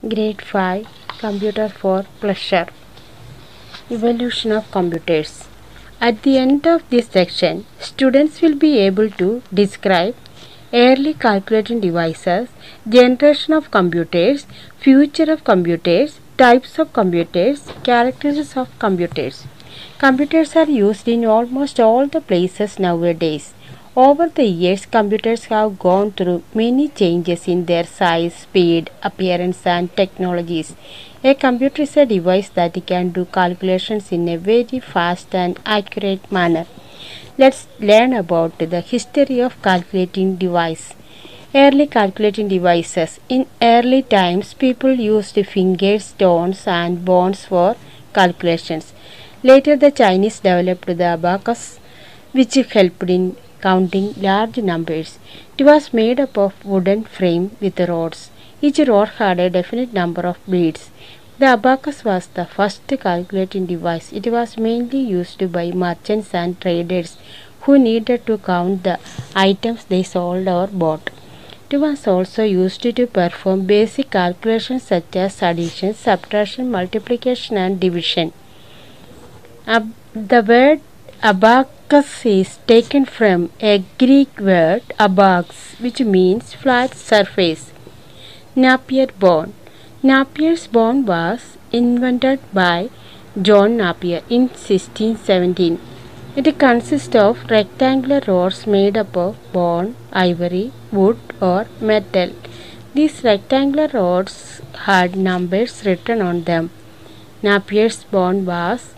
Grade 5 Computer for Pleasure. Evolution of computers. At the end of this section, students will be able to describe early calculating devices, generation of computers, future of computers, types of computers, characteristics of computers. Computers are used in almost all the places nowadays. Over the years, computers have gone through many changes in their size, speed, appearance, and technologies. A computer is a device that can do calculations in a very fast and accurate manner. Let's learn about the history of calculating device. Early calculating devices. In early times, people used fingers, stones, and bones for calculations. Later, the Chinese developed the abacus, which helped in counting large numbers. It was made up of wooden frame with rods. Each rod had a definite number of beads. The abacus was the first calculating device. It was mainly used by merchants and traders who needed to count the items they sold or bought. It was also used to perform basic calculations such as addition, subtraction, multiplication, and division. The word abacus is taken from a Greek word abax, which means flat surface. Napier bone. Napier's bone was invented by John Napier in 1617. It consists of rectangular rods made up of bone, ivory, wood, or metal. These rectangular rods had numbers written on them. Napier's bone was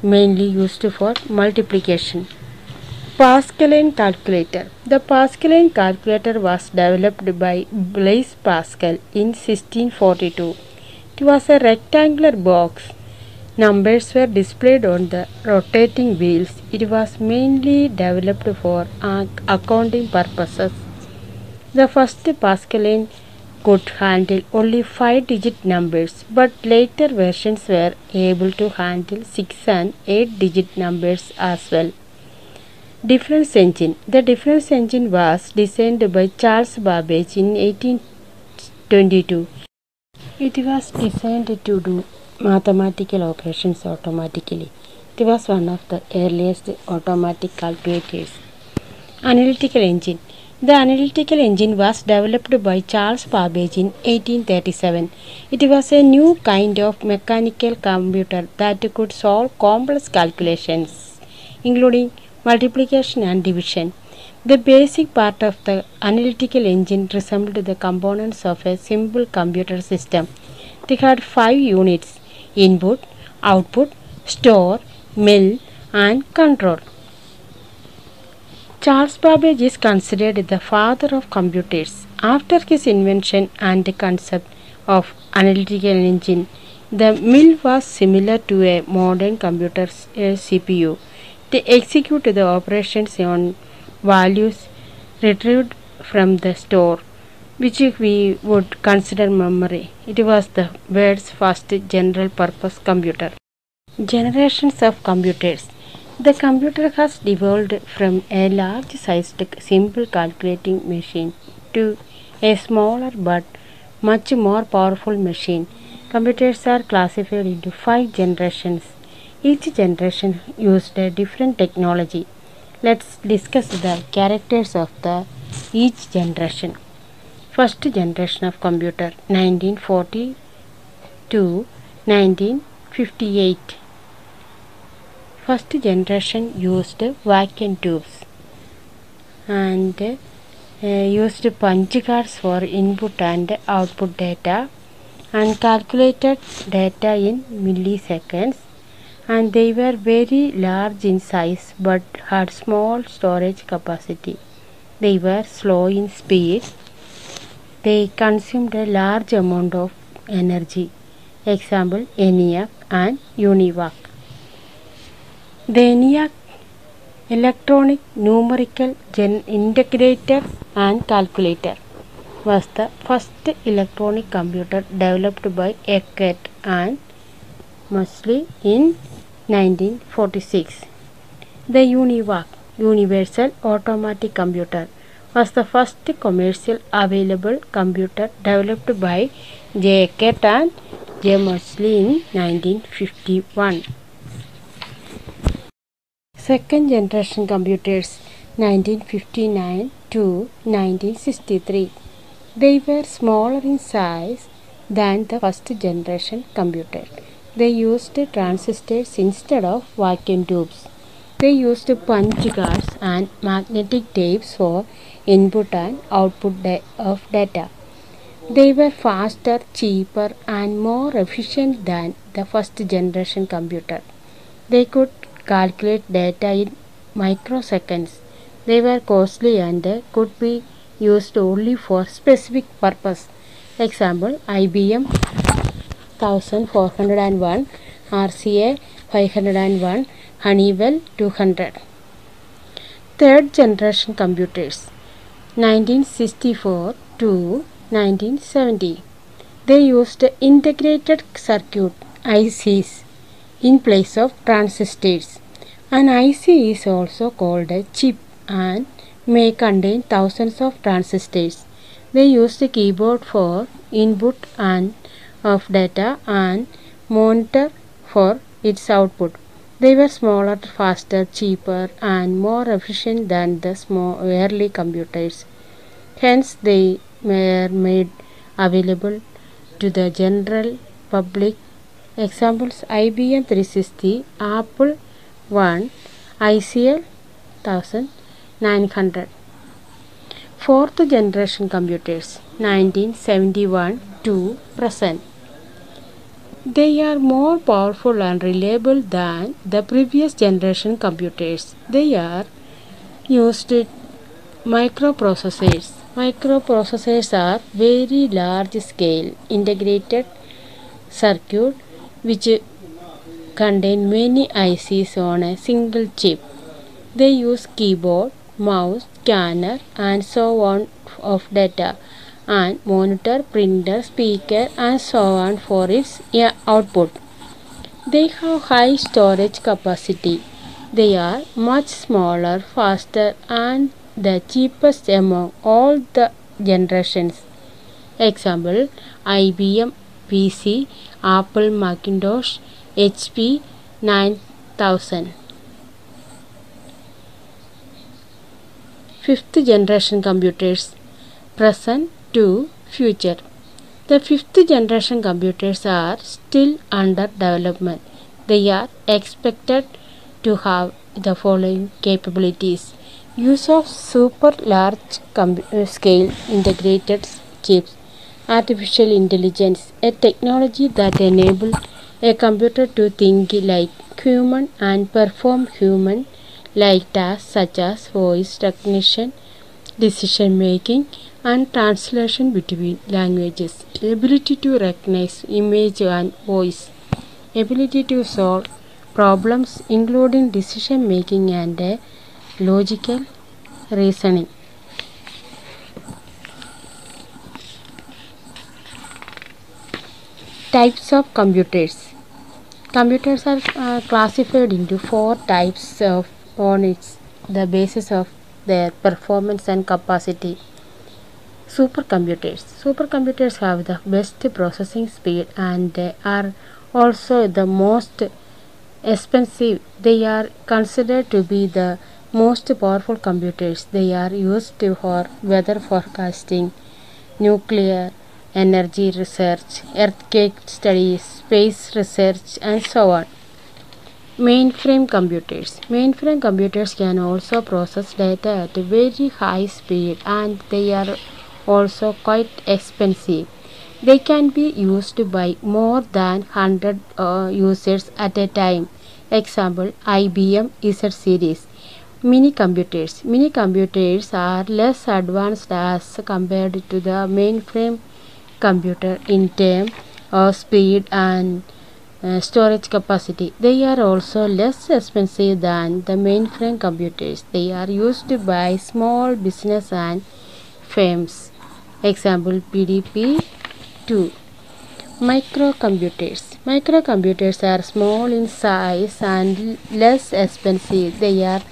mainly used for multiplication. Pascaline calculator. The Pascaline calculator was developed by Blaise Pascal in 1642. It was a rectangular box. Numbers were displayed on the rotating wheels. It was mainly developed for accounting purposes. The first Pascaline could handle only 5-digit numbers, but later versions were able to handle 6 and 8-digit numbers as well. Difference engine. The difference engine was designed by Charles Babbage in 1822. It was designed to do mathematical operations automatically. It was one of the earliest automatic calculators. Analytical engine. The analytical engine was developed by Charles Babbage in 1837. It was a new kind of mechanical computer that could solve complex calculations, including multiplication and division. The basic part of the analytical engine resembled the components of a simple computer system. They had 5 units: input, output, store, mill, and control. Charles Babbage is considered the father of computers. After his invention and the concept of analytical engine, the mill was similar to a modern computer's CPU. They execute the operations on values retrieved from the store, which we would consider memory. It was the world's first general purpose computer. Generations of computers. The computer has evolved from a large sized simple calculating machine to a smaller but much more powerful machine. Computers are classified into 5 generations. Each generation used a different technology. Let's discuss the characters of each generation. First generation of computer 1940 to 1958. First generation used vacuum tubes and used punch cards for input and output data and calculated data in milliseconds, and they were very large in size but had small storage capacity. They were slow in speed. They consumed a large amount of energy. Example, ENIAC and UNIVAC. The ENIAC, Electronic Numerical Integrator and Calculator, was the first electronic computer developed by Eckert and Moseley in 1946. The UNIVAC, Universal Automatic Computer, was the first commercial available computer developed by J. Eckert and J. Moseley in 1951. Second generation computers 1959 to 1963. They were smaller in size than the first generation computer. They used transistors instead of vacuum tubes. They used punch cards and magnetic tapes for input and output of data. They were faster, cheaper, and more efficient than the first generation computer. They could calculate data in microseconds. They were costly and could be used only for specific purpose. Example, IBM 1401, RCA 501, Honeywell 200. Third generation computers 1964 to 1970. They used integrated circuit ICs in place of transistors. An IC is also called a chip and may contain thousands of transistors. They used a keyboard for input and of data and monitor for its output. They were smaller, faster, cheaper, and more efficient than the early computers. Hence, they were made available to the general public. Examples: IBM 360, Apple I, ICL 1900. Fourth generation computers 1971 to present. They are more powerful and reliable than the previous generation computers. They are used microprocessors. Microprocessors are very large scale integrated circuit which contain many ICs on a single chip. They use keyboard, mouse, scanner, and so on of data and monitor, printer, speaker, and so on for its output. They have high storage capacity. They are much smaller, faster, and the cheapest among all the generations. Example: IBM PC, Apple Macintosh, HP 9000. Fifth generation computers present to future. The fifth generation computers are still under development. They are expected to have the following capabilities: use of super large scale integrated chips, artificial intelligence, a technology that enables a computer to think like human and perform human like tasks such as voice recognition, decision making, and translation between languages, ability to recognize image and voice, ability to solve problems including decision making and logical reasoning. Types of computers. Computers are classified into four types on the basis of their performance and capacity. Supercomputers. Supercomputers have the best processing speed and they are also the most expensive. They are considered to be the most powerful computers. They are used for weather forecasting, nuclear energy research, earthquake studies, space research, and so on. Mainframe computers. Mainframe computers can also process data at a very high speed and they are also quite expensive. They can be used by more than 100 users at a time. Example: IBM Z series. Mini computers. Mini computers are less advanced as compared to the mainframe computer in terms of speed and storage capacity. They are also less expensive than the mainframe computers. They are used by small business and firms. Example: PDP-2. Microcomputers. Microcomputers are small in size and less expensive. They are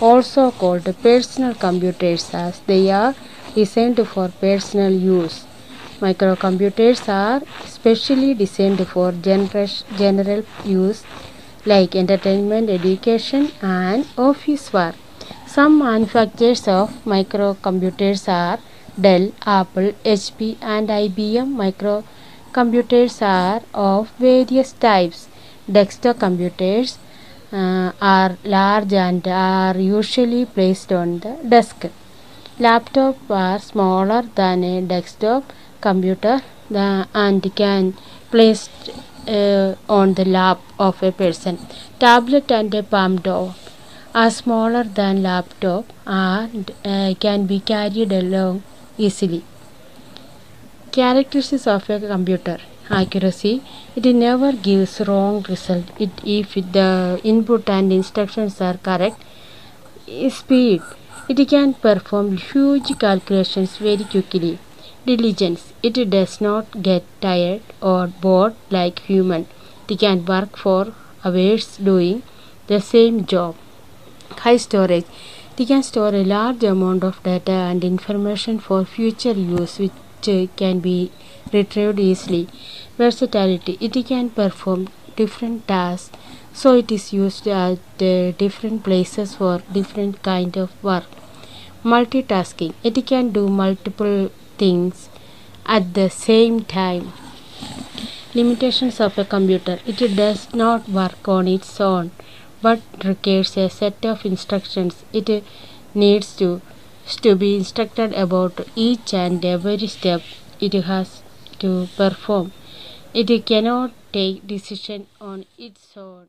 also called personal computers as they are designed for personal use. Microcomputers are specially designed for general use like entertainment, education, and office work. Some manufacturers of microcomputers are Dell, Apple, HP, and IBM. Microcomputers are of various types. Desktop computers are large and are usually placed on the desk. Laptops are smaller than a desktop computer and can placed on the lap of a person. Tablet and a palm top are smaller than laptop and can be carried along easily. Characteristics of a computer: accuracy. It never gives wrong result if the input and instructions are correct. Speed. It can perform huge calculations very quickly. Diligence. It does not get tired or bored like human. It can work for hours doing the same job. High storage. It can store a large amount of data and information for future use which can be retrieved easily. Versatility. It can perform different tasks, so it is used at different places for different kind of work. Multitasking. It can do multiple things at the same time. Limitations of a computer: it does not work on its own but requires a set of instructions. It needs to be instructed about each and every step it has to perform. It cannot take decision on its own.